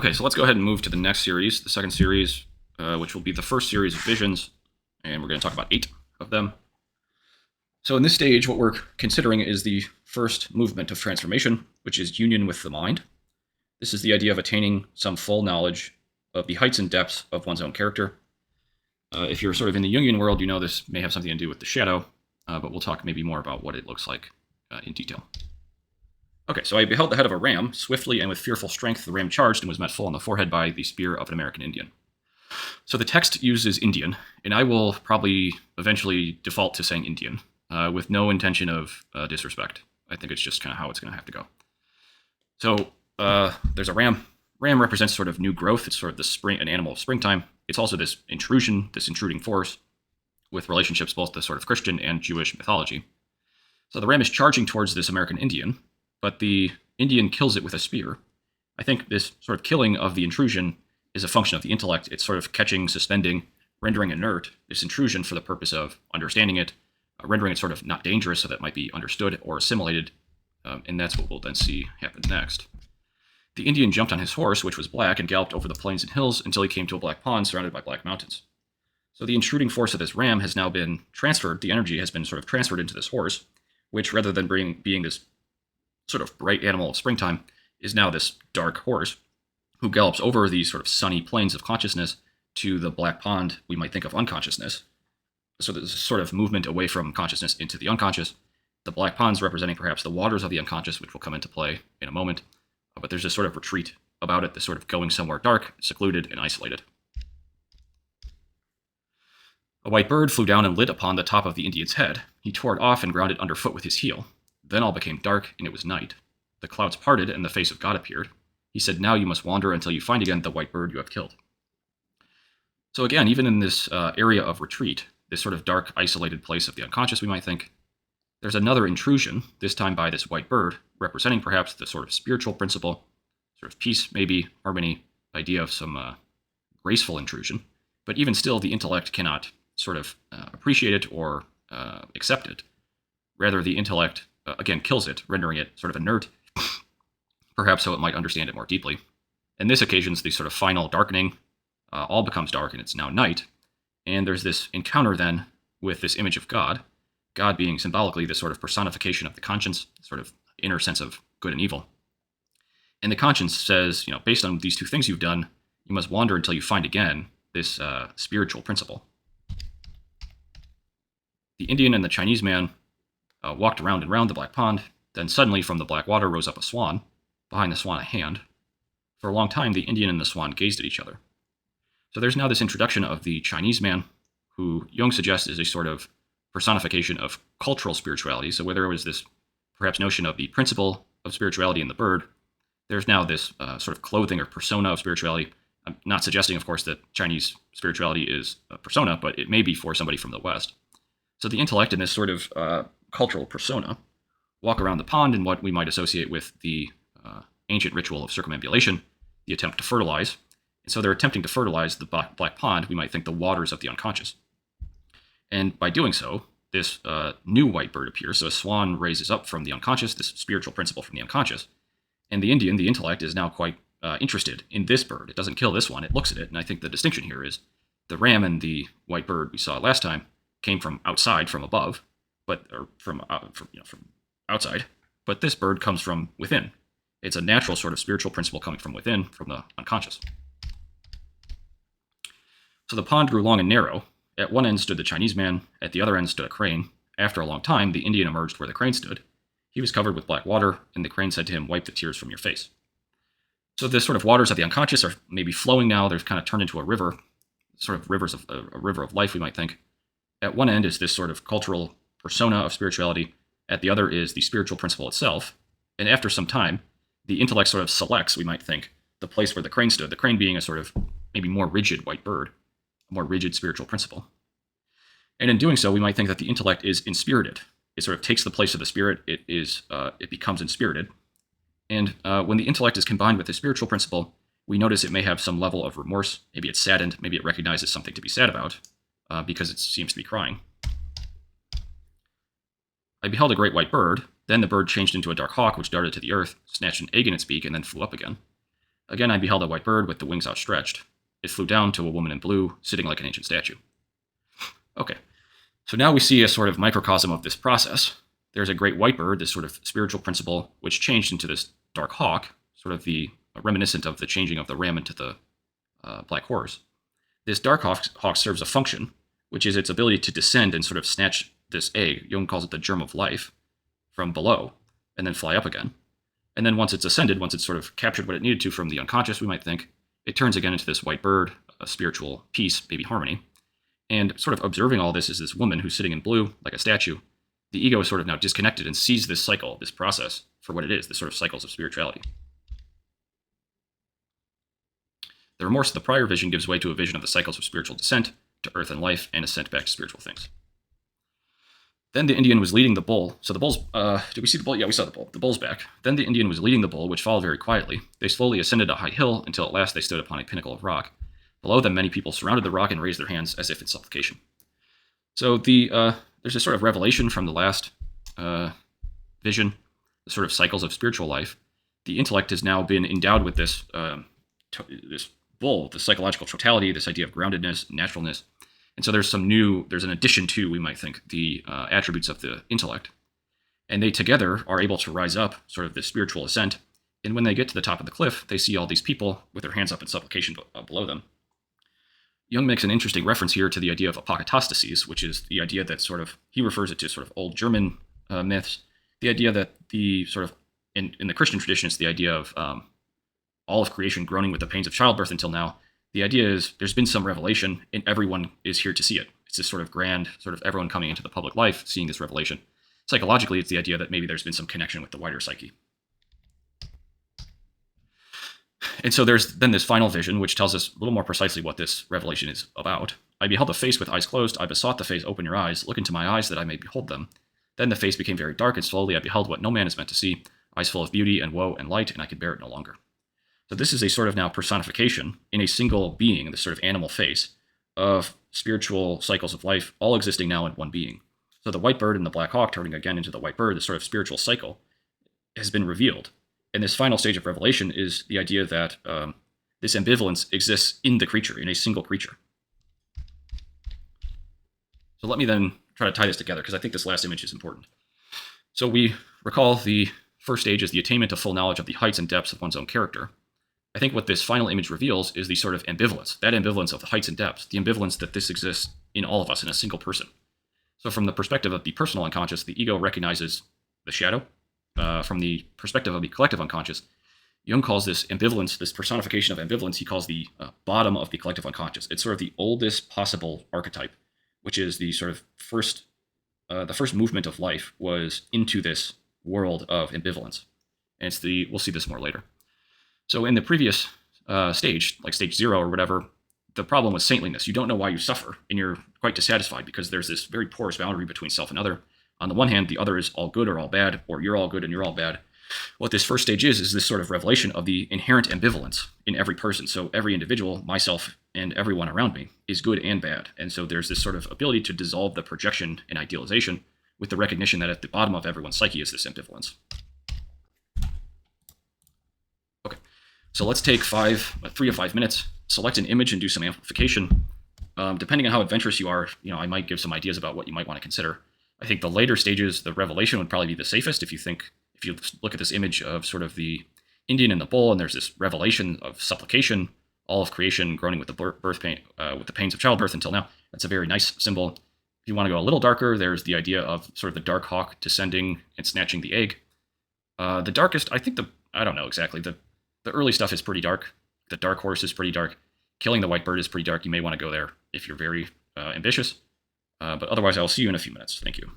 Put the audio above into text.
Okay, so let's go ahead and move to the next series, the second series, which will be the first series of visions, and we're going to talk about 8 of them. So in this stage, what we're considering is the first movement of transformation, which is union with the mind. This is the idea of attaining some full knowledge of the heights and depths of one's own character. If you're sort of in the Jungian world, you know this may have something to do with the shadow, but we'll talk maybe more about what it looks like in detail. Okay, so I beheld the head of a ram. Swiftly and with fearful strength, the ram charged and was met full on the forehead by the spear of an American Indian. So the text uses Indian, and I will probably eventually default to saying Indian, with no intention of disrespect. I think it's just kind of how it's going to have to go. So there's a ram. Ram represents sort of new growth. It's sort of the spring, an animal of springtime. It's also this intrusion, this intruding force, with relationships both to sort of Christian and Jewish mythology. So the ram is charging towards this American Indian, but the Indian kills it with a spear. I think this sort of killing of the intrusion is a function of the intellect. It's sort of catching, suspending, rendering inert this intrusion for the purpose of understanding it, rendering it sort of not dangerous so that it might be understood or assimilated, and that's what we'll then see happen next. The Indian jumped on his horse, which was black, and galloped over the plains and hills until he came to a black pond surrounded by black mountains. So the intruding force of this ram has now been transferred, the energy has been sort of transferred into this horse, which rather than being this sort of bright animal of springtime, is now this dark horse who gallops over these sort of sunny plains of consciousness to the black pond we might think of unconsciousness. So there's a sort of movement away from consciousness into the unconscious. The black ponds representing perhaps the waters of the unconscious, which will come into play in a moment. But there's this sort of retreat about it, this sort of going somewhere dark, secluded, and isolated. A white bird flew down and lit upon the top of the Indian's head. He tore it off and ground it underfoot with his heel. Then all became dark, and it was night. The clouds parted, and the face of God appeared. He said, "Now you must wander until you find again the white bird you have killed." So again, even in this area of retreat, this sort of dark, isolated place of the unconscious, we might think, there's another intrusion, this time by this white bird, representing perhaps the sort of spiritual principle, sort of peace, maybe, harmony, idea of some graceful intrusion. But even still, the intellect cannot sort of appreciate it or accept it. Rather, the intellect again kills it, rendering it sort of inert, perhaps so it might understand it more deeply. And this occasions the sort of final darkening. All becomes dark, and it's now night. And there's this encounter then with this image of God, God being symbolically the sort of personification of the conscience, sort of inner sense of good and evil. And the conscience says, based on these two things you've done, you must wander until you find again this spiritual principle. The Indian and the Chinese man walked around and round the black pond. Then suddenly from the black water rose up a swan, behind the swan a hand. For a long time, the Indian and the swan gazed at each other. So there's now this introduction of the Chinese man, who Jung suggests is a sort of personification of cultural spirituality. So whether it was this perhaps notion of the principle of spirituality in the bird, there's now this sort of clothing or persona of spirituality. I'm not suggesting, of course, that Chinese spirituality is a persona, but it may be for somebody from the West. So the intellect in this sort of cultural persona walk around the pond in what we might associate with the ancient ritual of circumambulation, the attempt to fertilize. And so they're attempting to fertilize the black pond, we might think the waters of the unconscious. And by doing so, this new white bird appears. So a swan raises up from the unconscious, this spiritual principle from the unconscious. And the Indian, the intellect, is now quite interested in this bird. It doesn't kill this one, it looks at it. And I think the distinction here is the ram and the white bird we saw last time came from outside, from above, or from outside. But this bird comes from within. It's a natural sort of spiritual principle coming from within, from the unconscious. So the pond grew long and narrow. At one end stood the Chinese man, at the other end stood a crane. After a long time, the Indian emerged where the crane stood. He was covered with black water, and the crane said to him, "Wipe the tears from your face." So the sort of waters of the unconscious are maybe flowing now. They're kind of turned into a river, sort of a river of life, we might think. At one end is this sort of cultural persona of spirituality. At the other is the spiritual principle itself. And after some time, the intellect sort of selects, we might think, the place where the crane stood, the crane being a sort of maybe more rigid white bird, a more rigid spiritual principle. And in doing so, we might think that the intellect is inspirited. It sort of takes the place of the spirit. It becomes inspirited. And when the intellect is combined with the spiritual principle, we notice it may have some level of remorse. Maybe it's saddened. Maybe it recognizes something to be sad about because it seems to be crying. I beheld a great white bird. Then the bird changed into a dark hawk, which darted to the earth, snatched an egg in its beak, and then flew up again. Again, I beheld a white bird with the wings outstretched. It flew down to a woman in blue, sitting like an ancient statue. Okay, so now we see a sort of microcosm of this process. There's a great white bird, this sort of spiritual principle, which changed into this dark hawk, sort of the reminiscent of the changing of the ram into the black horse. This dark hawk serves a function, which is its ability to descend and sort of snatch this egg, Jung calls it the germ of life, from below, and then fly up again. And then once it's ascended, once it's sort of captured what it needed to from the unconscious, we might think, it turns again into this white bird, a spiritual peace, maybe harmony. And sort of observing all this is this woman who's sitting in blue, like a statue. The ego is sort of now disconnected and sees this cycle, this process, for what it is, the sort of cycles of spirituality. The remorse of the prior vision gives way to a vision of the cycles of spiritual descent to earth and life and ascent back to spiritual things. Then the Indian was leading the bull. So the bull's, did we see the bull? Yeah, we saw the bull. The bull's back. Then the Indian was leading the bull, which followed very quietly. They slowly ascended a high hill until at last they stood upon a pinnacle of rock. Below them, many people surrounded the rock and raised their hands as if in supplication. So there's a sort of revelation from the last vision, the sort of cycles of spiritual life. The intellect has now been endowed with this this bull, the psychological totality, this idea of groundedness, naturalness. And so there's an addition to, we might think, the attributes of the intellect. And they together are able to rise up, sort of this spiritual ascent. And when they get to the top of the cliff, they see all these people with their hands up in supplication below them. Jung makes an interesting reference here to the idea of apokatastases, which is the idea that sort of, he refers it to sort of old German myths, the idea that the sort of, in the Christian tradition, it's the idea of all of creation groaning with the pains of childbirth until now. The idea is there's been some revelation and everyone is here to see it. It's this sort of grand, sort of everyone coming into the public life, seeing this revelation. Psychologically, it's the idea that maybe there's been some connection with the wider psyche. And so there's then this final vision, which tells us a little more precisely what this revelation is about. I beheld a face with eyes closed. I besought the face, open your eyes, look into my eyes that I may behold them. Then the face became very dark, and slowly I beheld what no man is meant to see, eyes full of beauty and woe and light, and I could bear it no longer. So this is a sort of now personification in a single being, this sort of animal face, of spiritual cycles of life, all existing now in one being. So the white bird and the black hawk turning again into the white bird, this sort of spiritual cycle, has been revealed. And this final stage of revelation is the idea that this ambivalence exists in the creature, in a single creature. So let me then try to tie this together, because I think this last image is important. So we recall the first stage is the attainment of full knowledge of the heights and depths of one's own character. I think what this final image reveals is the sort of ambivalence, that ambivalence of the heights and depths, the ambivalence that this exists in all of us in a single person. So from the perspective of the personal unconscious, the ego recognizes the shadow. From the perspective of the collective unconscious, Jung calls this ambivalence, this personification of ambivalence, he calls the bottom of the collective unconscious. It's sort of the oldest possible archetype, which is the sort of the first movement of life was into this world of ambivalence. And we'll see this more later. So in the previous stage, like stage 0 or whatever, the problem was saintliness. You don't know why you suffer, and you're quite dissatisfied because there's this very porous boundary between self and other. On the one hand, the other is all good or all bad, or you're all good and you're all bad. What this first stage is this sort of revelation of the inherent ambivalence in every person. So every individual, myself, and everyone around me is good and bad. And so there's this sort of ability to dissolve the projection and idealization with the recognition that at the bottom of everyone's psyche is this ambivalence. Okay, so let's take 3 to 5 minutes, select an image and do some amplification. Depending on how adventurous you are, I might give some ideas about what you might want to consider. I think the later stages, the revelation would probably be the safest if you look at this image of sort of the Indian and the bull, and there's this revelation of supplication, all of creation groaning with the with the pains of childbirth until now. That's a very nice symbol. If you want to go a little darker, there's the idea of sort of the dark hawk descending and snatching the egg. The darkest, I don't know exactly. The early stuff is pretty dark. The dark horse is pretty dark. Killing the white bird is pretty dark. You may want to go there if you're very ambitious. But otherwise, I'll see you in a few minutes. Thank you.